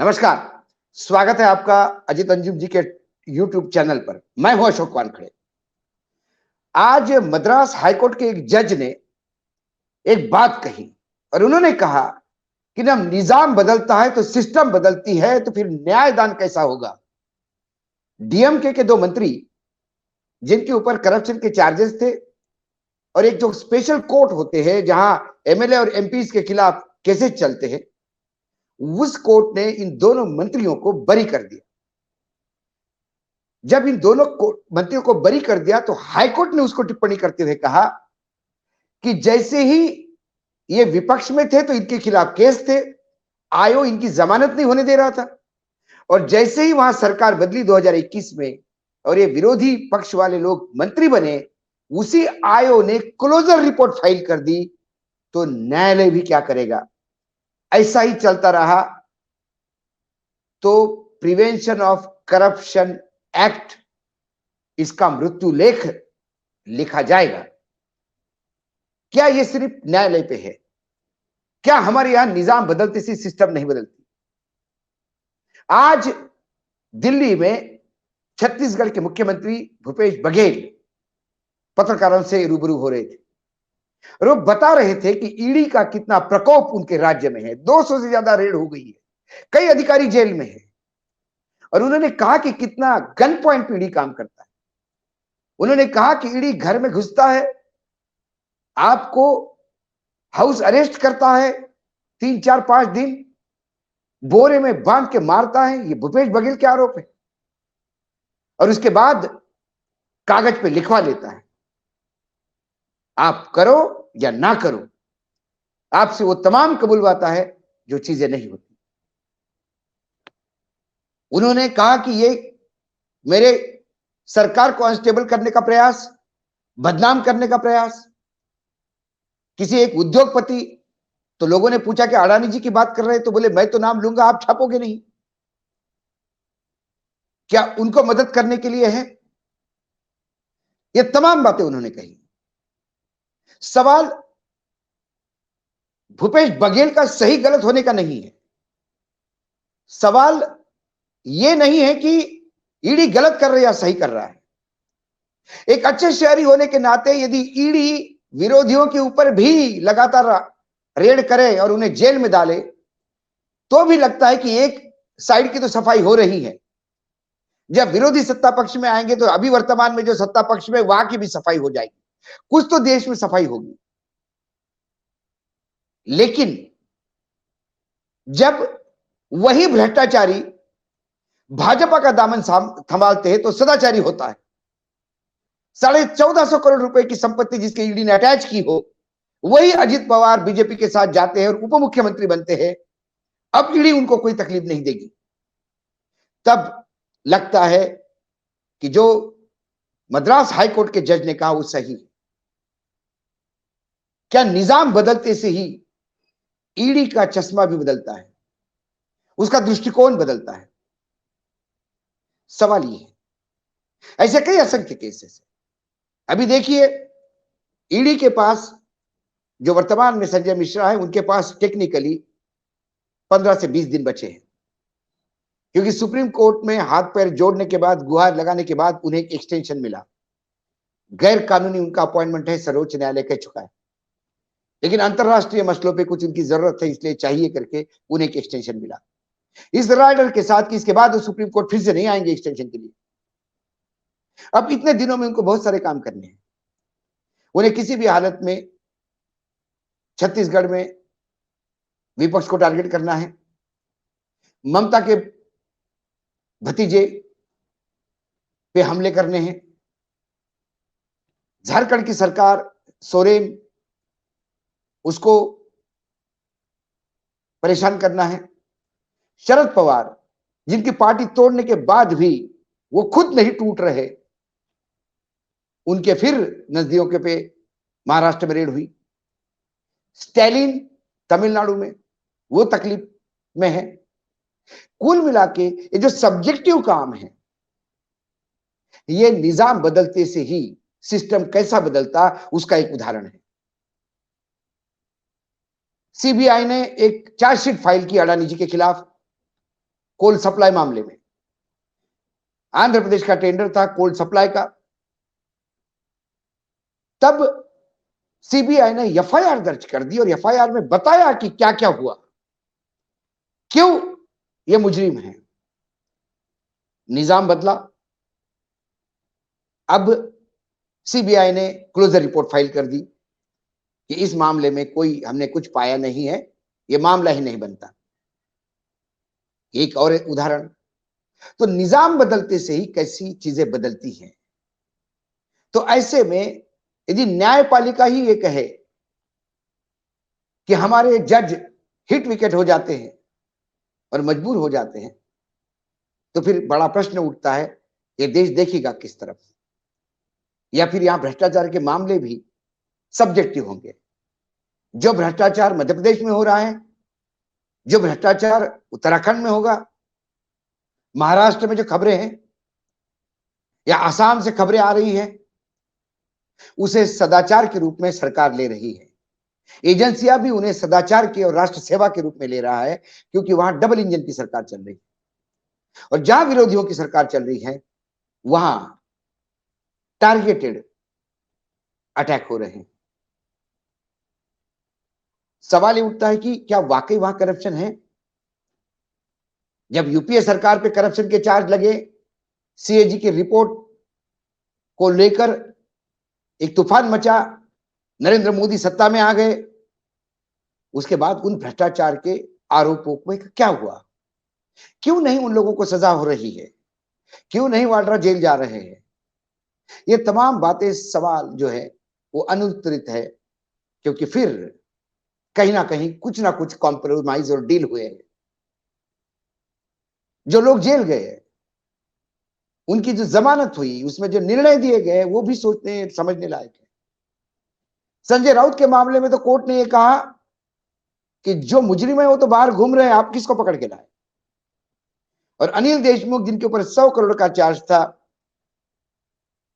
नमस्कार। स्वागत है आपका अजित अंजुम जी के यूट्यूब चैनल पर। मैं हूं अशोक वानखड़े। आज मद्रास हाईकोर्ट के एक जज ने एक बात कही और उन्होंने कहा कि जब निजाम बदलता है तो सिस्टम बदलती है, तो फिर न्यायदान कैसा होगा। डीएमके के दो मंत्री जिनके ऊपर करप्शन के चार्जेस थे और एक जो स्पेशल कोर्ट होते हैं जहां एमएलए और एमपीज के खिलाफ केसेस चलते हैं, उस कोर्ट ने इन दोनों मंत्रियों को बरी कर दिया। जब इन दोनों मंत्रियों को बरी कर दिया तो हाईकोर्ट ने उसको टिप्पणी करते हुए कहा कि जैसे ही ये विपक्ष में थे तो इनके खिलाफ केस थे, आयोग इनकी जमानत नहीं होने दे रहा था, और जैसे ही वहां सरकार बदली 2021 में और ये विरोधी पक्ष वाले लोग मंत्री बने, उसी आयोग ने क्लोजर रिपोर्ट फाइल कर दी। तो न्यायालय भी क्या करेगा। ऐसा ही चलता रहा तो प्रिवेंशन ऑफ करप्शन एक्ट, इसका मृत्यु लेख लिखा जाएगा। क्या यह सिर्फ न्यायालय पे है? क्या हमारे यहां निजाम बदलते से सिस्टम नहीं बदलती? आज दिल्ली में छत्तीसगढ़ के मुख्यमंत्री भूपेश बघेल पत्रकारों से रूबरू हो रहे थे और वो बता रहे थे कि ईडी का कितना प्रकोप उनके राज्य में है। 200 से ज्यादा रेड हो गई है, कई अधिकारी जेल में है, और उन्होंने कहा कि कितना गन पॉइंट ईडी काम करता है। उन्होंने कहा कि ईडी घर में घुसता है, आपको हाउस अरेस्ट करता है, 3, 4, 5 दिन बोरे में बांध के मारता है। ये भूपेश बघेल के आरोप है। और उसके बाद कागज पे लिखवा लेता है, आप करो या ना करो, आपसे वो तमाम कबूलवाता है जो चीजें नहीं होती। उन्होंने कहा कि ये मेरे सरकार को अनस्टेबल करने का प्रयास, बदनाम करने का प्रयास। किसी एक उद्योगपति, तो लोगों ने पूछा कि अडानी जी की बात कर रहे हैं, तो बोले मैं तो नाम लूंगा, आप छापोगे नहीं। क्या उनको मदद करने के लिए है? ये तमाम बातें उन्होंने कही। सवाल भूपेश बघेल का सही गलत होने का नहीं है। सवाल यह नहीं है कि ईडी गलत कर रहा है या सही कर रहा है। एक अच्छे शहरी होने के नाते यदि ईडी विरोधियों के ऊपर भी लगातार रेड करे और उन्हें जेल में डाले, तो भी लगता है कि एक साइड की तो सफाई हो रही है। जब विरोधी सत्ता पक्ष में आएंगे तो अभी वर्तमान में जो सत्ता पक्ष में, वहां की भी सफाई हो जाएगी, कुछ तो देश में सफाई होगी। लेकिन जब वही भ्रष्टाचारी भाजपा का दामन संभालते हैं तो सदाचारी होता है। 1450 करोड़ रुपए की संपत्ति जिसके ईडी ने अटैच की हो, वही अजित पवार बीजेपी के साथ जाते हैं और उप मुख्यमंत्री बनते हैं। अब ईडी उनको कोई तकलीफ नहीं देगी। तब लगता है कि जो मद्रास हाईकोर्ट के जज ने कहा वो सही है। क्या निजाम बदलते से ही ईडी का चश्मा भी बदलता है, उसका दृष्टिकोण बदलता है? सवाल ये है। ऐसे कई असंख्य केसेस है। अभी देखिए, ईडी के पास जो वर्तमान में संजय मिश्रा है, उनके पास टेक्निकली 15 से 20 दिन बचे हैं, क्योंकि सुप्रीम कोर्ट में हाथ पैर जोड़ने के बाद, गुहार लगाने के बाद उन्हें एक एक्सटेंशन मिला। गैर कानूनी उनका अपॉइंटमेंट है, सर्वोच्च न्यायालय कह चुका है, लेकिन अंतरराष्ट्रीय मसलों पे कुछ उनकी जरूरत है, इसलिए चाहिए करके उन्हें एक एक्सटेंशन मिला, इस राइडर के साथ कि इसके बाद सुप्रीम कोर्ट फिर से नहीं आएंगे एक्सटेंशन के लिए। अब इतने दिनों में उनको बहुत सारे काम करने हैं। उन्हें किसी भी हालत में छत्तीसगढ़ में विपक्ष को टारगेट करना है, ममता के भतीजे पे हमले करने हैं, झारखंड की सरकार सोरेन, उसको परेशान करना है, शरद पवार जिनकी पार्टी तोड़ने के बाद भी वो खुद नहीं टूट रहे, उनके फिर नजदीकों पे महाराष्ट्र में रेड हुई, स्टैलिन तमिलनाडु में वो तकलीफ में है। कुल मिला के ये जो सब्जेक्टिव काम है, ये निजाम बदलते से ही सिस्टम कैसा बदलता, उसका एक उदाहरण है। सीबीआई ने एक चार्जशीट फाइल की अडानी जी के खिलाफ। कोल सप्लाई मामले में। आंध्र प्रदेश का टेंडर था कोल सप्लाई का। तब सीबीआई ने एफआईआर दर्ज कर दी और एफआईआर में बताया कि क्या क्या हुआ, क्यों ये मुजरिम है। निजाम बदला। अब सीबीआई ने क्लोजर रिपोर्ट फाइल कर दी कि इस मामले में कोई हमने कुछ पाया नहीं है, ये मामला ही नहीं बनता। एक और उदाहरण। तो निजाम बदलते से ही कैसी चीजें बदलती हैं। तो ऐसे में यदि न्यायपालिका ही ये कहे कि हमारे जज हिट विकेट हो जाते हैं और मजबूर हो जाते हैं, तो फिर बड़ा प्रश्न उठता है, ये देश देखेगा किस तरफ? या फिर यहां भ्रष्टाचार के मामले भी सब्जेक्टिव होंगे। जो भ्रष्टाचार मध्य प्रदेश में हो रहा है, जो भ्रष्टाचार उत्तराखंड में होगा, महाराष्ट्र में जो खबरें हैं या आसाम से खबरें आ रही हैं, उसे सदाचार के रूप में सरकार ले रही है। एजेंसियां भी उन्हें सदाचार के और राष्ट्र सेवा के रूप में ले रहा है, क्योंकि वहां डबल इंजन की सरकार चल रही है। और जहां विरोधियों की सरकार चल रही है, वहां टारगेटेड अटैक हो रहे हैं। सवाल ये उठता है कि क्या वाकई वहां करप्शन है? जब यूपीए सरकार पे करप्शन के चार्ज लगे, सीएजी की रिपोर्ट को लेकर एक तूफान मचा, नरेंद्र मोदी सत्ता में आ गए, उसके बाद उन भ्रष्टाचार के आरोपों में क्या हुआ? क्यों नहीं उन लोगों को सजा हो रही है? क्यों नहीं वाड्रा जेल जा रहे हैं? ये तमाम बातें, सवाल जो है वो अनुत्तरित है, क्योंकि फिर कहीं ना कहीं कुछ ना कुछ कॉम्प्रोमाइज और डील हुए हैं। जो लोग जेल गए, उनकी जो जमानत हुई, उसमें जो निर्णय दिए गए, वो भी सोचने समझने लायक है। संजय राउत के मामले में तो कोर्ट ने यह कहा कि जो मुजरिम है वो तो बाहर घूम रहे हैं, आप किसको पकड़ के लाए? और अनिल देशमुख, जिनके ऊपर 100 करोड़ का चार्ज था,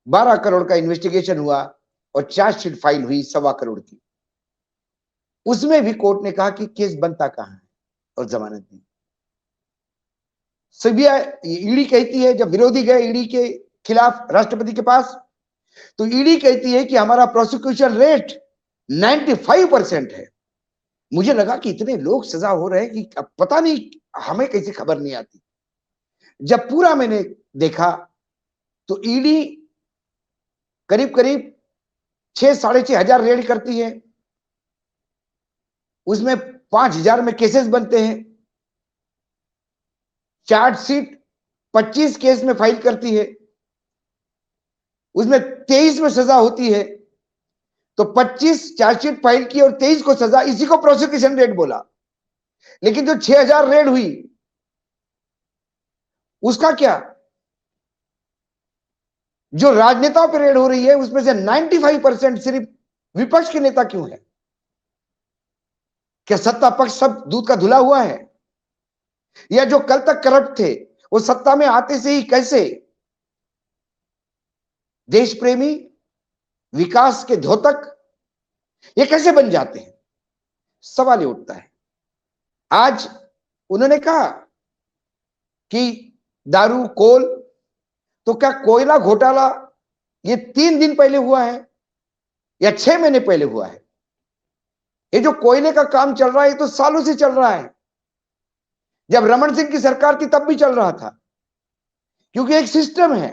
12 करोड़ का इन्वेस्टिगेशन हुआ और चार्जशीट फाइल हुई 1.25 करोड़ की। उसमें भी कोर्ट ने कहा कि केस बनता कहां है और जमानत दी। सीबीआई, ईडी कहती है, जब विरोधी गए ईडी के खिलाफ राष्ट्रपति के पास, तो ईडी कहती है कि हमारा प्रोसिक्यूशन रेट 95% है। मुझे लगा कि इतने लोग सजा हो रहे हैं कि अब पता नहीं हमें कैसे खबर नहीं आती। जब पूरा मैंने देखा तो ईडी करीब करीब 6-6.5 हजार रेड करती है, उसमें 5,000 में केसेस बनते हैं। चार्जशीट 25 केस में फाइल करती है, उसमें 23 में सजा होती है। तो 25 चार्जशीट फाइल की और 23 को सजा, इसी को प्रोसिक्यूशन रेट बोला। लेकिन जो 6,000 रेड हुई, उसका क्या? जो राजनेताओं पर रेड हो रही है, उसमें से 95% सिर्फ विपक्ष के नेता क्यों है? क्या सत्ता पक्ष सब दूध का धुला हुआ है? या जो कल तक करप्ट थे, वो सत्ता में आते से ही कैसे देश प्रेमी, विकास के द्योतक, ये कैसे बन जाते हैं? सवाल ये उठता है। आज उन्होंने कहा कि दारू, कोल, तो क्या कोयला घोटाला ये 3 दिन पहले हुआ है या 6 महीने पहले हुआ है? ये जो कोयले का काम चल रहा है, ये तो सालों से चल रहा है। जब रमन सिंह की सरकार थी तब भी चल रहा था, क्योंकि एक सिस्टम है।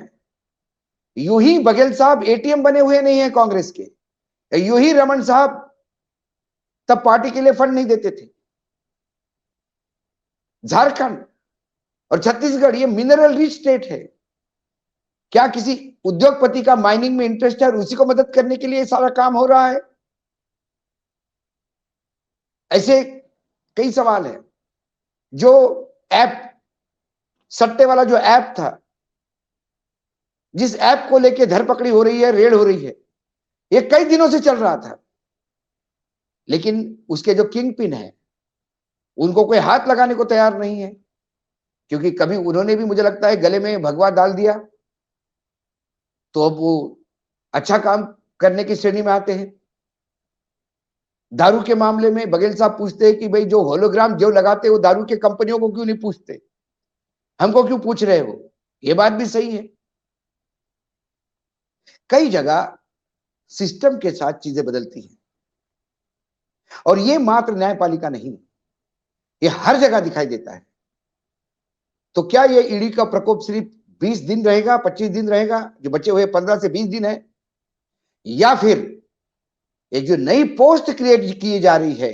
यूं ही बघेल साहब एटीएम बने हुए नहीं है कांग्रेस के, यूं ही रमन साहब तब पार्टी के लिए फंड नहीं देते थे। झारखंड और छत्तीसगढ़ ये मिनरल रिच स्टेट है। क्या किसी उद्योगपति का माइनिंग में इंटरेस्ट है और उसी को मदद करने के लिए सारा काम हो रहा है? ऐसे कई सवाल हैं। जो ऐप, सट्टे वाला जो ऐप था, जिस ऐप को लेके धरपकड़ी हो रही है, रेड हो रही है, ये कई दिनों से चल रहा था, लेकिन उसके जो किंग पिन है, उनको कोई हाथ लगाने को तैयार नहीं है, क्योंकि कभी उन्होंने भी, मुझे लगता है, गले में भगवा डाल दिया, तो अब वो अच्छा काम करने की श्रेणी में आते हैं। दारू के मामले में बघेल साहब पूछते हैं कि भाई जो होलोग्राम जो लगाते हैं वो दारू के कंपनियों को क्यों नहीं पूछते? हमको क्यों पूछ रहे हो? ये बात भी सही है। कई जगह सिस्टम के साथ चीजें बदलती हैं, और ये मात्र न्यायपालिका नहीं, ये हर जगह दिखाई देता है। तो क्या ये ईडी का प्रकोप सिर्फ 20 दिन रहेगा, 25 दिन रहेगा, जो बचे हुए 15 से 20 दिन है, या फिर एक जो नई पोस्ट क्रिएट की जा रही है,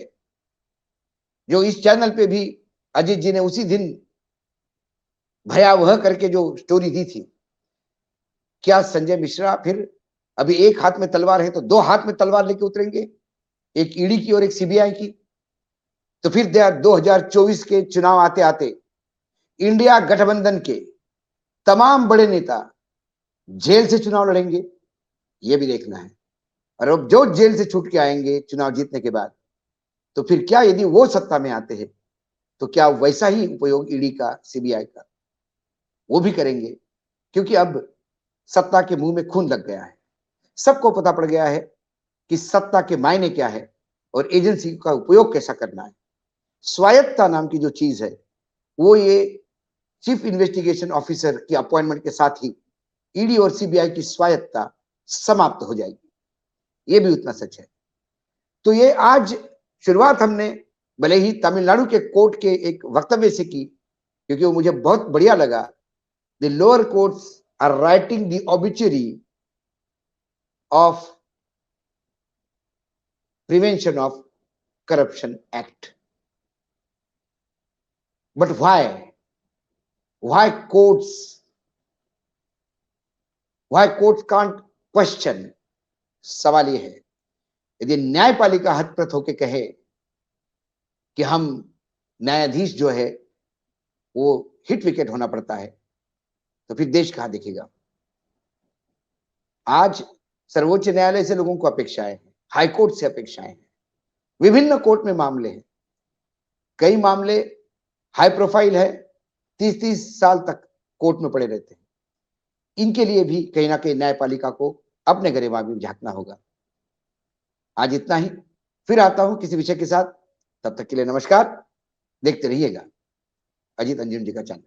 जो इस चैनल पे भी अजीत जी ने उसी दिन भयावह करके जो स्टोरी दी थी, क्या संजय मिश्रा फिर अभी एक हाथ में तलवार है तो दो हाथ में तलवार लेके उतरेंगे, एक ईडी की और एक सीबीआई की? तो फिर 2024 के चुनाव आते आते इंडिया गठबंधन के तमाम बड़े नेता जेल से चुनाव लड़ेंगे, यह भी देखना है। और अब जो जेल से छूट के आएंगे चुनाव जीतने के बाद, तो फिर क्या यदि वो सत्ता में आते हैं तो क्या वैसा ही उपयोग ईडी का, सीबीआई का वो भी करेंगे? क्योंकि अब सत्ता के मुंह में खून लग गया है, सबको पता पड़ गया है कि सत्ता के मायने क्या है और एजेंसी का उपयोग कैसा करना है। स्वायत्तता नाम की जो चीज है, वो ये चीफ इन्वेस्टिगेशन ऑफिसर की अपॉइंटमेंट के साथ ही ईडी और सीबीआई की स्वायत्तता समाप्त हो जाएगी, ये भी उतना सच है। तो ये आज शुरुआत हमने भले ही तमिलनाडु के कोर्ट के एक वक्तव्य से की, क्योंकि वो मुझे बहुत बढ़िया लगा। The lower courts are writing the obituary of prevention of corruption act. But why courts can't question? सवाल ये है, यदि न्यायपालिका हतप्रत होकर कहे कि हम न्यायाधीश जो है वो हिट विकेट होना पड़ता है, तो फिर देश कहां दिखेगा? आज सर्वोच्च न्यायालय से लोगों को अपेक्षाएं हैं, हाईकोर्ट से अपेक्षाएं हैं, विभिन्न कोर्ट में मामले हैं, कई मामले हाई प्रोफाइल है, 30-30 साल तक कोर्ट में पड़े रहते हैं। इनके लिए भी कहीं ना कहीं न्यायपालिका को अपने गरिमा में झांकना होगा। आज इतना ही, फिर आता हूं किसी विषय के साथ। तब तक के लिए नमस्कार, देखते रहिएगा अजीत अंजुन जी का चैनल।